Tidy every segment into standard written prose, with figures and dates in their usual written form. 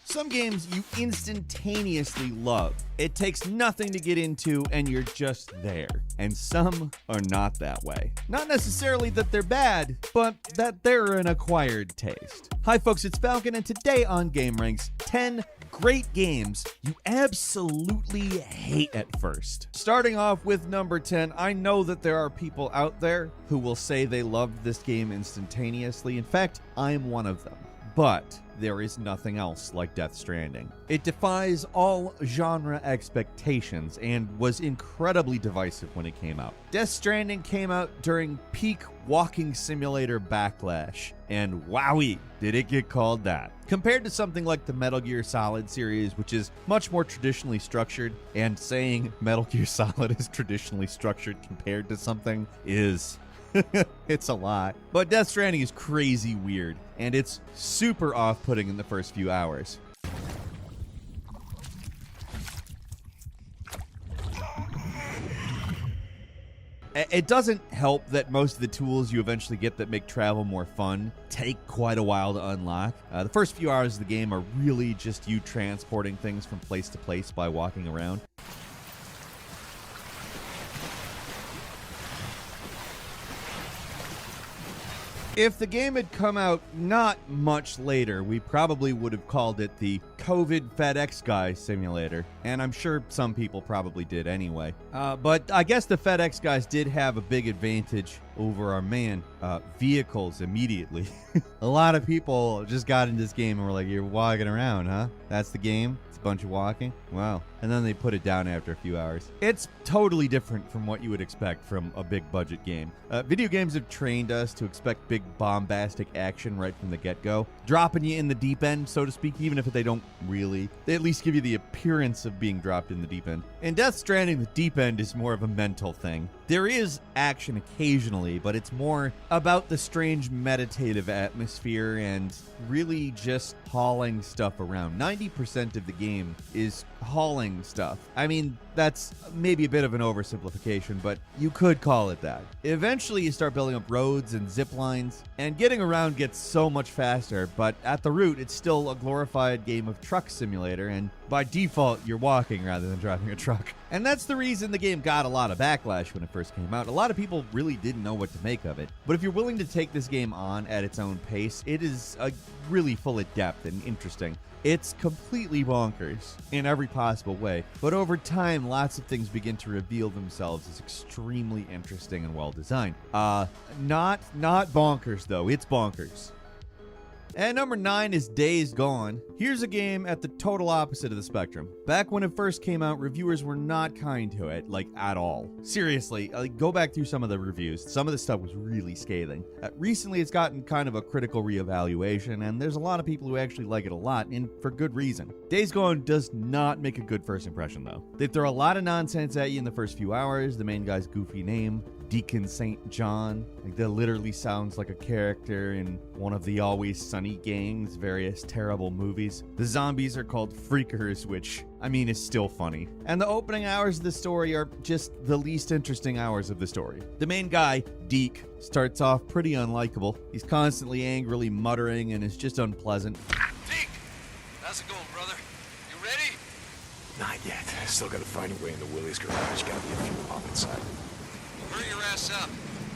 Some games you instantaneously love. It takes nothing to get into and you're just there. And some are not that way. Not necessarily that they're bad, but that they're an acquired taste. Hi folks, it's Falcon, and today on gameranx, 10 great games you absolutely hate at first. Starting off with number 10, I know that there are people out there who will say they loved this game instantaneously. In fact, I'm one of them. But there is nothing else like Death Stranding. It defies all genre expectations and was incredibly divisive when it came out. Death Stranding came out during peak walking simulator backlash, and wowie, did it get called that. Compared to something like the Metal Gear Solid series, which is much more traditionally structured, and saying Metal Gear Solid is traditionally structured compared to something is... it's a lot. But Death Stranding is crazy weird, and it's super off-putting in the first few hours. It doesn't help that most of the tools you eventually get that make travel more fun take quite a while to unlock. The first few hours of the game are really just you transporting things from place to place by walking around. If the game had come out not much later, we probably would have called it the COVID FedEx Guy Simulator, and I'm sure some people probably did anyway. But I guess the FedEx guys did have a big advantage over our vehicles immediately. A lot of people just got into this game and were like, you're walking around, huh? That's the game? It's a bunch of walking? Wow. And then they put it down after a few hours. It's totally different from what you would expect from a big budget game. Video games have trained us to expect big bombastic action right from the get-go, dropping you in the deep end, so to speak, even if they don't really. They at least give you the appearance of being dropped in the deep end. In Death Stranding, the deep end is more of a mental thing. There is action occasionally, but it's more about the strange meditative atmosphere and really just hauling stuff around. 90% of the game is hauling stuff. I mean, that's maybe a bit of an oversimplification, but you could call it that. Eventually, you start building up roads and zip lines, and getting around gets so much faster, but at the root, it's still a glorified game of truck simulator, and by default, you're walking rather than driving a truck. And that's the reason the game got a lot of backlash when it first came out. A lot of people really didn't know what to make of it. But if you're willing to take this game on at its own pace, it is really full of depth and interesting. It's completely bonkers in every possible way, but over time, lots of things begin to reveal themselves as extremely interesting and well designed. Not bonkers though, it's bonkers. And number 9 is Days Gone. Here's a game at the total opposite of the spectrum. Back when it first came out, reviewers were not kind to it, like at all. Seriously, go back through some of the reviews. Some of the stuff was really scathing. Recently, it's gotten kind of a critical reevaluation, and there's a lot of people who actually like it a lot, and for good reason. Days Gone does not make a good first impression, though. They throw a lot of nonsense at you in the first few hours. The main guy's goofy name, Deacon St. John. That literally sounds like a character in one of the Always Sunny gang's various terrible movies. The zombies are called Freakers, which, I mean, is still funny. And the opening hours of the story are just the least interesting hours of the story. The main guy, Deke, starts off pretty unlikable. He's constantly angrily muttering and is just unpleasant. Deke! How's it going, brother? You ready? Not yet. Still gotta find a way into Willie's garage. Gotta be a few pop inside. Hurry your ass up.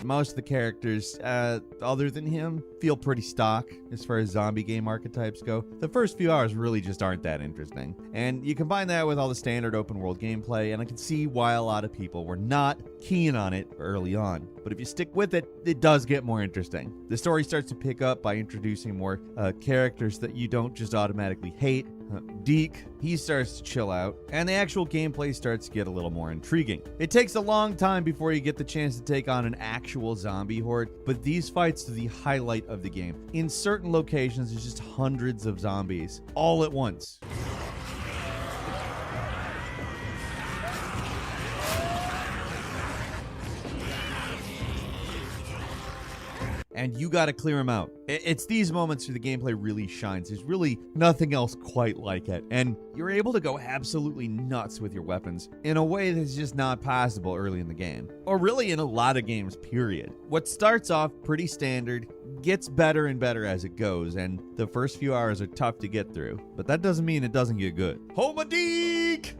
Most of the characters, other than him, feel pretty stock as far as zombie game archetypes go. The first few hours really just aren't that interesting. And you combine that with all the standard open world gameplay, and I can see why a lot of people were not keen on it early on. But if you stick with it, it does get more interesting. The story starts to pick up by introducing more characters that you don't just automatically hate. Deke, he starts to chill out, and the actual gameplay starts to get a little more intriguing. It takes a long time before you get the chance to take on an actual zombie horde, but these fights are the highlight of the game. In certain locations, there's just hundreds of zombies, all at once. and you gotta clear them out. It's these moments where the gameplay really shines. There's really nothing else quite like it, and you're able to go absolutely nuts with your weapons in a way that's just not possible early in the game, or really in a lot of games, period. What starts off pretty standard gets better and better as it goes, and the first few hours are tough to get through, but that doesn't mean it doesn't get good. Homadeek!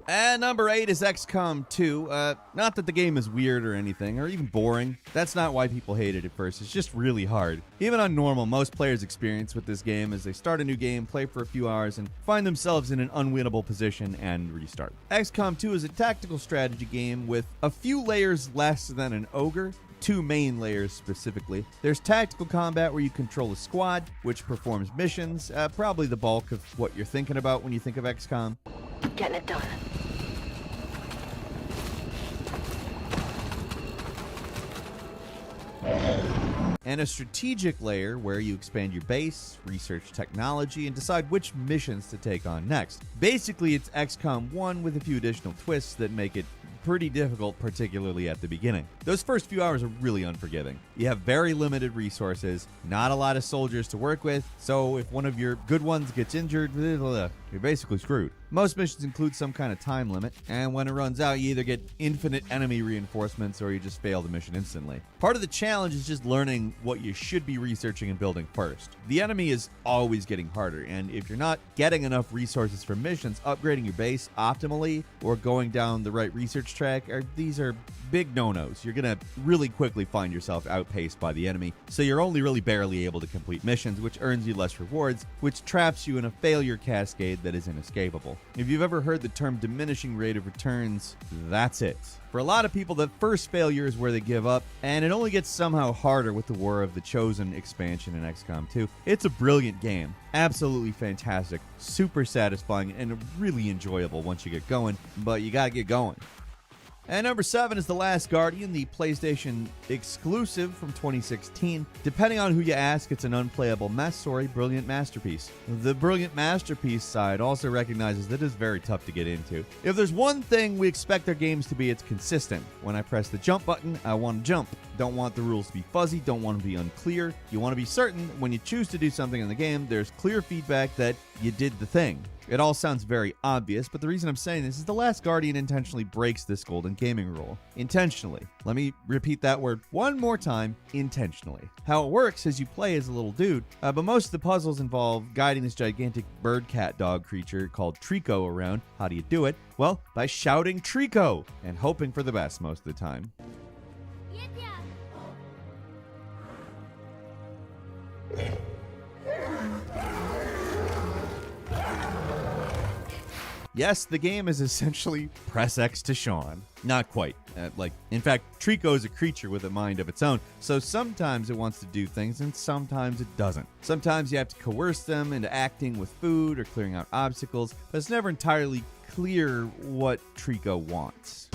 And number 8 is XCOM 2. Not that the game is weird or anything, or even boring. That's not why people hate it at first. It's just really hard. Even on normal, most players' experience with this game is they start a new game, play for a few hours, and find themselves in an unwinnable position and restart. XCOM 2 is a tactical strategy game with a few layers less than an ogre. 2 main layers specifically. There's tactical combat where you control a squad, which performs missions, probably the bulk of what you're thinking about when you think of XCOM. Getting it done. And a strategic layer where you expand your base, research technology, and decide which missions to take on next. Basically, it's XCOM 1 with a few additional twists that make it pretty difficult, particularly at the beginning. Those first few hours are really unforgiving. You have very limited resources, not a lot of soldiers to work with, so if one of your good ones gets injured, you're basically screwed. Most missions include some kind of time limit, and when it runs out, you either get infinite enemy reinforcements or you just fail the mission instantly. Part of the challenge is just learning what you should be researching and building first. The enemy is always getting harder, and if you're not getting enough resources for missions, upgrading your base optimally or going down the right research track, these are big no-nos. You're gonna really quickly find yourself outpaced by the enemy, so you're only really barely able to complete missions, which earns you less rewards, which traps you in a failure cascade that is inescapable. If you've ever heard the term diminishing rate of returns, that's it. For a lot of people, the first failure is where they give up, and it only gets somehow harder with the War of the Chosen expansion in XCOM 2. It's a brilliant game, absolutely fantastic, super satisfying, and really enjoyable once you get going, but you gotta get going. And number 7 is The Last Guardian, the PlayStation exclusive from 2016. Depending on who you ask, it's an unplayable mess or a brilliant masterpiece. The brilliant masterpiece side also recognizes that it's very tough to get into. If there's one thing we expect their games to be, it's consistent. When I press the jump button, I want to jump. Don't want the rules to be fuzzy, don't want to be unclear. You want to be certain when you choose to do something in the game, there's clear feedback that you did the thing. It all sounds very obvious, but the reason I'm saying this is The Last Guardian intentionally breaks this golden gaming rule. Intentionally. Let me repeat that word one more time. Intentionally. How it works is you play as a little dude, but most of the puzzles involve guiding this gigantic bird cat dog creature called Trico around. How do you do it? Well, by shouting Trico and hoping for the best most of the time. Yes, the game is essentially press X to Sean. Not quite. In fact, Trico is a creature with a mind of its own, so sometimes it wants to do things and sometimes it doesn't. Sometimes you have to coerce them into acting with food or clearing out obstacles, but it's never entirely clear what Trico wants.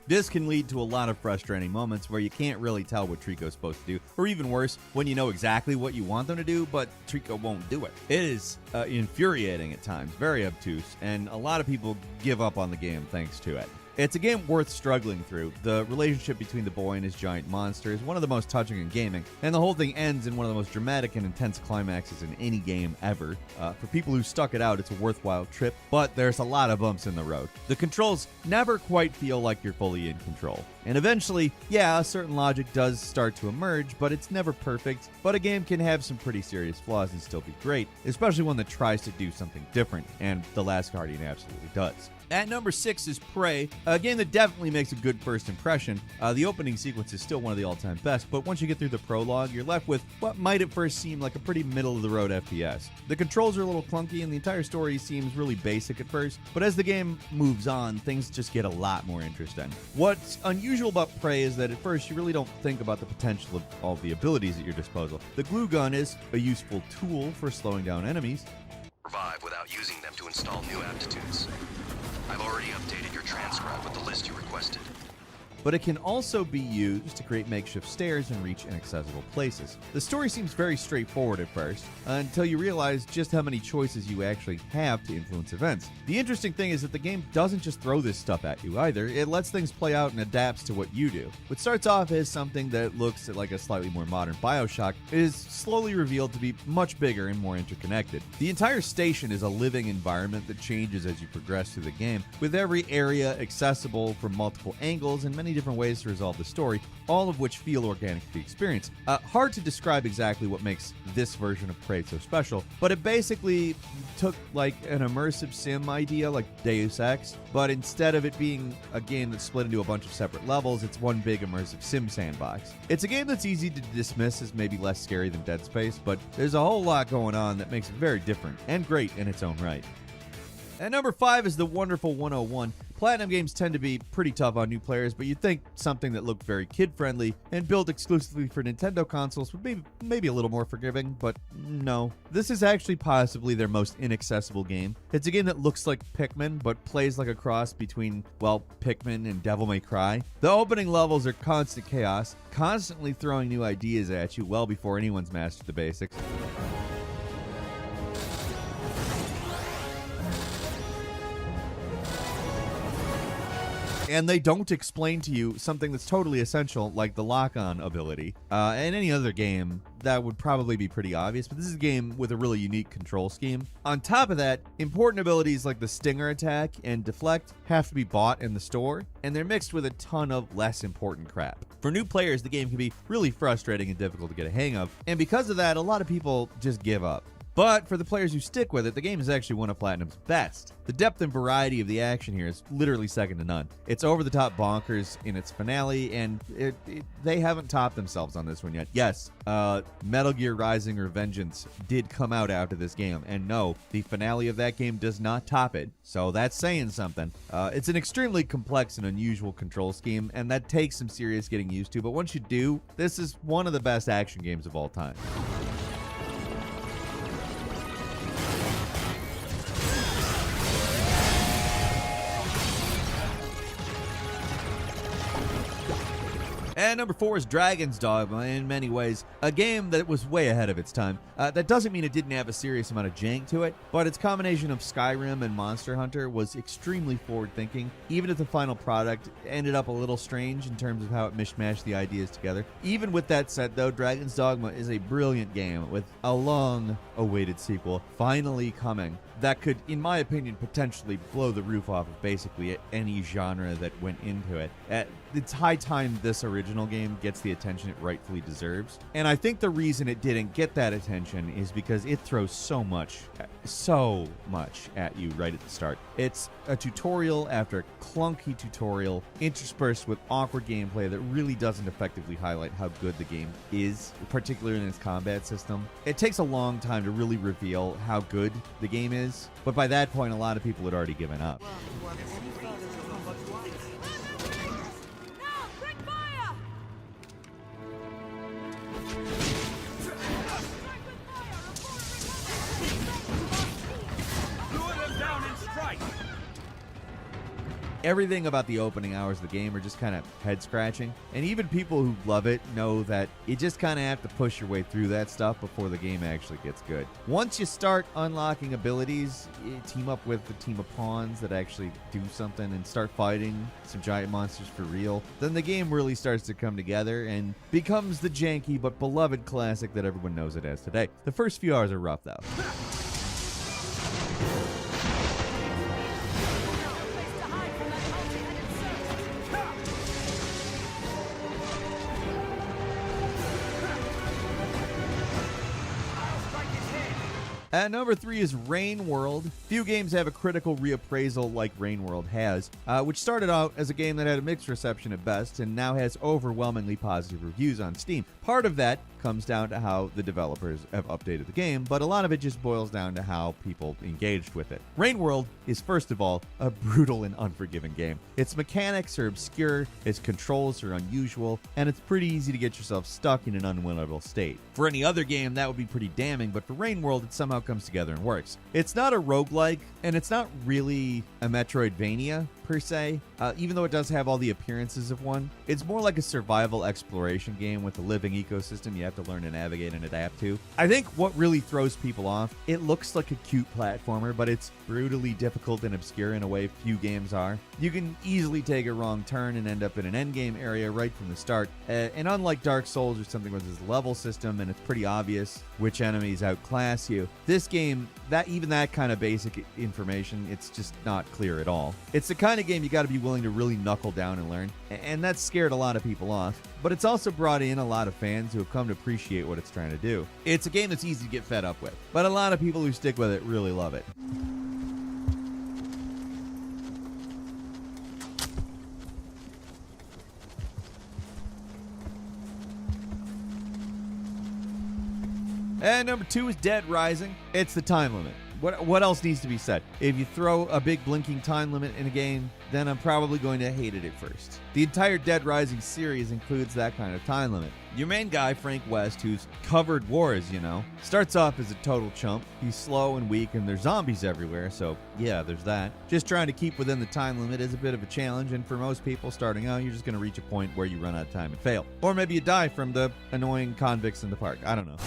This can lead to a lot of frustrating moments where you can't really tell what Trico's supposed to do, or even worse, when you know exactly what you want them to do, but Trico won't do it. It is infuriating at times, very obtuse, and a lot of people give up on the game thanks to it. It's a game worth struggling through. The relationship between the boy and his giant monster is one of the most touching in gaming, and the whole thing ends in one of the most dramatic and intense climaxes in any game ever. For people who stuck it out, it's a worthwhile trip, but there's a lot of bumps in the road. The controls never quite feel like you're fully in control. And eventually, yeah, a certain logic does start to emerge, but it's never perfect. But a game can have some pretty serious flaws and still be great, especially one that tries to do something different, and The Last Guardian absolutely does. At number 6 is Prey, a game that definitely makes a good first impression. The opening sequence is still one of the all-time best, but once you get through the prologue, you're left with what might at first seem like a pretty middle-of-the-road FPS. The controls are a little clunky, and the entire story seems really basic at first, but as the game moves on, things just get a lot more interesting. What's unusual about Prey is that at first you really don't think about the potential of all the abilities at your disposal. The glue gun is a useful tool for slowing down enemies. Revive without using them to install new aptitudes. I've already updated your transcribe with the list you requested. but it can also be used to create makeshift stairs and reach inaccessible places. The story seems very straightforward at first, until you realize just how many choices you actually have to influence events. The interesting thing is that the game doesn't just throw this stuff at you either, it lets things play out and adapts to what you do. What starts off as something that looks like a slightly more modern BioShock is slowly revealed to be much bigger and more interconnected. The entire station is a living environment that changes as you progress through the game, with every area accessible from multiple angles and many different ways to resolve the story, all of which feel organic to the experience. Hard to describe exactly what makes this version of Prey so special, but it basically took like an immersive sim idea like Deus Ex, but instead of it being a game that's split into a bunch of separate levels, it's one big immersive sim sandbox. It's a game that's easy to dismiss as maybe less scary than Dead Space, but there's a whole lot going on that makes it very different and great in its own right. At number 5 is the wonderful 101. Platinum games tend to be pretty tough on new players, but you'd think something that looked very kid-friendly and built exclusively for Nintendo consoles would be maybe a little more forgiving, but no. This is actually possibly their most inaccessible game. It's a game that looks like Pikmin, but plays like a cross between, well, Pikmin and Devil May Cry. The opening levels are constant chaos, constantly throwing new ideas at you well before anyone's mastered the basics. And they don't explain to you something that's totally essential, like the lock-on ability. In any other game, that would probably be pretty obvious, but this is a game with a really unique control scheme. On top of that, important abilities like the Stinger attack and Deflect have to be bought in the store, and they're mixed with a ton of less important crap. For new players, the game can be really frustrating and difficult to get a hang of, and because of that, a lot of people just give up. But for the players who stick with it, the game is actually one of Platinum's best. The depth and variety of the action here is literally second to none. It's over-the-top bonkers in its finale, and they haven't topped themselves on this one yet. Yes, Metal Gear Rising: Revengeance did come out after this game, and no, the finale of that game does not top it, so that's saying something. It's an extremely complex and unusual control scheme, and that takes some serious getting used to, but once you do, this is one of the best action games of all time. And number 4 is Dragon's Dogma, in many ways, a game that was way ahead of its time. That doesn't mean it didn't have a serious amount of jank to it, but its combination of Skyrim and Monster Hunter was extremely forward-thinking, even if the final product ended up a little strange in terms of how it mishmashed the ideas together. Even with that said, though, Dragon's Dogma is a brilliant game with a long-awaited sequel finally coming that could, in my opinion, potentially blow the roof off of basically any genre that went into it. It's high time this original game gets the attention it rightfully deserves. And I think the reason it didn't get that attention is because it throws so much at you right at the start. It's a tutorial after clunky tutorial interspersed with awkward gameplay that really doesn't effectively highlight how good the game is, particularly in its combat system. It takes a long time to really reveal how good the game is, but by that point a lot of people had already given up. Everything about the opening hours of the game are just kind of head-scratching, and even people who love it know that you just kind of have to push your way through that stuff before the game actually gets good. Once you start unlocking abilities, you team up with a team of pawns that actually do something and start fighting some giant monsters for real, then the game really starts to come together and becomes the janky but beloved classic that everyone knows it as today. The first few hours are rough, though. At number 3 is Rain World. Few games have a critical reappraisal like Rain World has, which started out as a game that had a mixed reception at best and now has overwhelmingly positive reviews on Steam. Part of that comes down to how the developers have updated the game, but a lot of it just boils down to how people engaged with it. Rain World is, first of all, a brutal and unforgiving game. Its mechanics are obscure, its controls are unusual, and it's pretty easy to get yourself stuck in an unwinnable state. For any other game, that would be pretty damning, but for Rain World, it somehow it comes together and works. It's not a roguelike, and it's not really a Metroidvania per se, even though it does have all the appearances of one. It's more like a survival exploration game with a living ecosystem you have to learn to navigate and adapt to. I think what really throws people off, it looks like a cute platformer, but it's brutally difficult and obscure in a way few games are. You can easily take a wrong turn and end up in an endgame area right from the start, and unlike Dark Souls or something where there's a level system and it's pretty obvious which enemies outclass you, this game, that kind of basic information, it's just not clear at all. It's the kind of game you got to be willing to really knuckle down and learn, and that's scared a lot of people off. But it's also brought in a lot of fans who have come to appreciate what it's trying to do. It's a game that's easy to get fed up with, but a lot of people who stick with it really love it. And number 2 is Dead Rising. It's the time limit. What else needs to be said? If you throw a big blinking time limit in a game, then I'm probably going to hate it at first. The entire Dead Rising series includes that kind of time limit. Your main guy, Frank West, who's covered wars, starts off as a total chump. He's slow and weak, and there's zombies everywhere, so yeah, there's that. Just trying to keep within the time limit is a bit of a challenge, and for most people starting out, you're just going to reach a point where you run out of time and fail. Or maybe you die from the annoying convicts in the park. I don't know.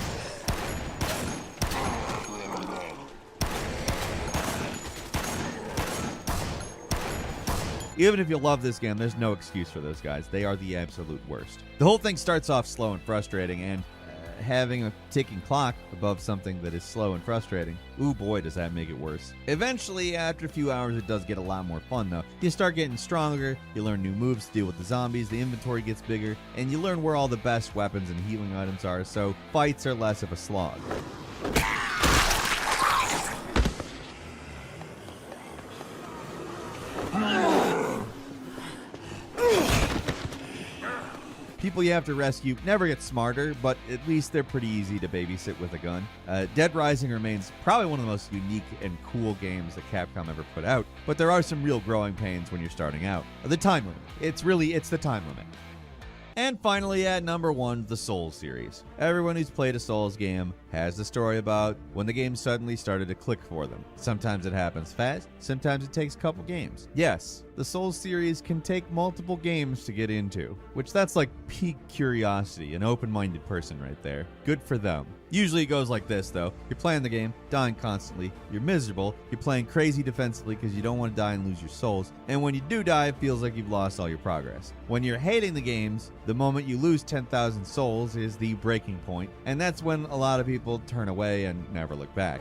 Even if you love this game, there's no excuse for those guys. They are the absolute worst. The whole thing starts off slow and frustrating, and having a ticking clock above something that is slow and frustrating, ooh boy, does that make it worse. Eventually, after a few hours, it does get a lot more fun though. You start getting stronger, you learn new moves to deal with the zombies, the inventory gets bigger, and you learn where all the best weapons and healing items are, so fights are less of a slog. People you have to rescue never get smarter, but at least they're pretty easy to babysit with a gun. Dead Rising remains probably one of the most unique and cool games that Capcom ever put out, but there are some real growing pains when you're starting out. The time limit. It's the time limit. And finally, at number 1, the Souls series. Everyone who's played a Souls game has the story about when the game suddenly started to click for them. Sometimes it happens fast, sometimes it takes a couple games. Yes, the Souls series can take multiple games to get into, which that's like peak curiosity, an open-minded person right there. Good for them. Usually it goes like this though. You're playing the game, dying constantly, you're miserable, you're playing crazy defensively because you don't want to die and lose your souls, and when you do die, it feels like you've lost all your progress. When you're hating the games, the moment you lose 10,000 souls is the breaking point, and that's when a lot of people turn away and never look back.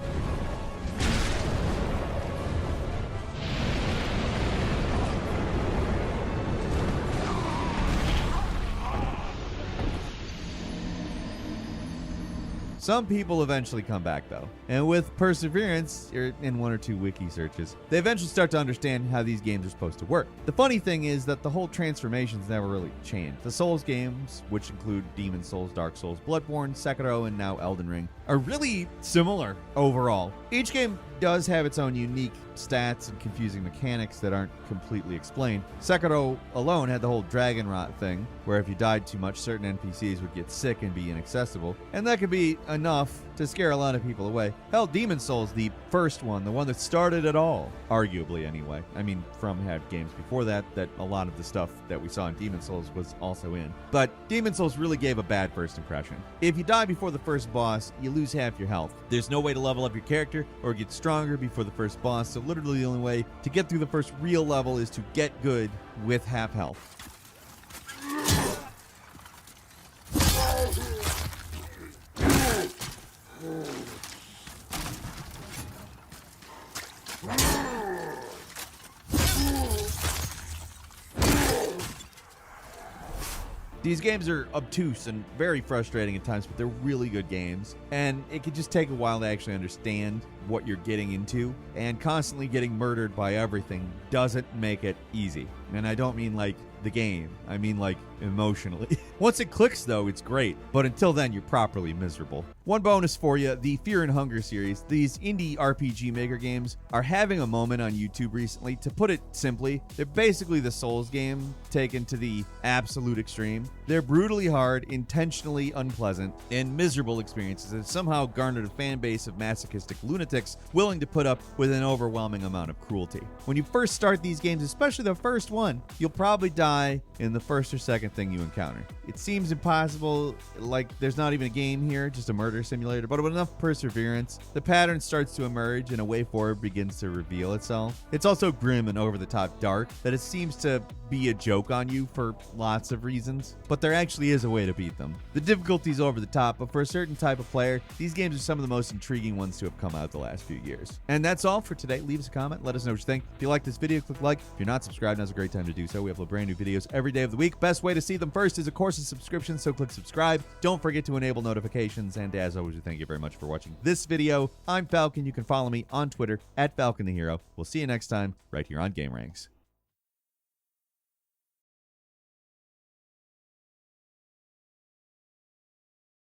Some people eventually come back though, and with perseverance, or in 1 or 2 wiki searches, they eventually start to understand how these games are supposed to work. The funny thing is that the whole transformations never really changed. The Souls games, which include Demon Souls, Dark Souls, Bloodborne, Sekiro, and now Elden Ring, are really similar overall. Each game does have its own unique stats and confusing mechanics that aren't completely explained. Sekiro alone had the whole dragon rot thing, where if you died too much, certain NPCs would get sick and be inaccessible, and that could be enough to scare a lot of people away. Hell, Demon Souls, the first one, the one that started it all, arguably anyway. I mean, From had games before that a lot of the stuff that we saw in Demon Souls was also in. But Demon Souls really gave a bad first impression. If you die before the first boss, you lose half your health. There's no way to level up your character or get stronger before the first boss, so literally the only way to get through the first real level is to get good with half health. These games are obtuse and very frustrating at times, but they're really good games, and it can just take a while to actually understand what you're getting into, and constantly getting murdered by everything doesn't make it easy. And I don't mean like the game, I mean like emotionally. Once it clicks though, it's great, but until then you're properly miserable. One bonus for you, the Fear and Hunger series. These indie RPG maker games are having a moment on YouTube recently. To put it simply, they're basically the Souls game taken to the absolute extreme. They're brutally hard, intentionally unpleasant, and miserable experiences that have somehow garnered a fan base of masochistic lunatics willing to put up with an overwhelming amount of cruelty. When you first start these games, especially the first one, you'll probably die in the first or second thing you encounter. It seems impossible, like there's not even a game here, just a murder simulator, but with enough perseverance, the pattern starts to emerge and a way forward begins to reveal itself. It's also grim and over-the-top dark, that it seems to be a joke on you for lots of reasons, but there actually is a way to beat them. The difficulty's over the top, but for a certain type of player, these games are some of the most intriguing ones to have come out the last few years. And that's all for today. Leave us a comment, let us know what you think. If you like this video, click like. If you're not subscribed, now's a great time to do so. We upload brand new videos every day of the week. Best way to see them first is, of course, a subscription, so click subscribe. Don't forget to enable notifications, and as always, we thank you very much for watching this video. I'm Falcon. You can follow me on Twitter at Falcon the Hero. We'll see you next time right here on gameranx.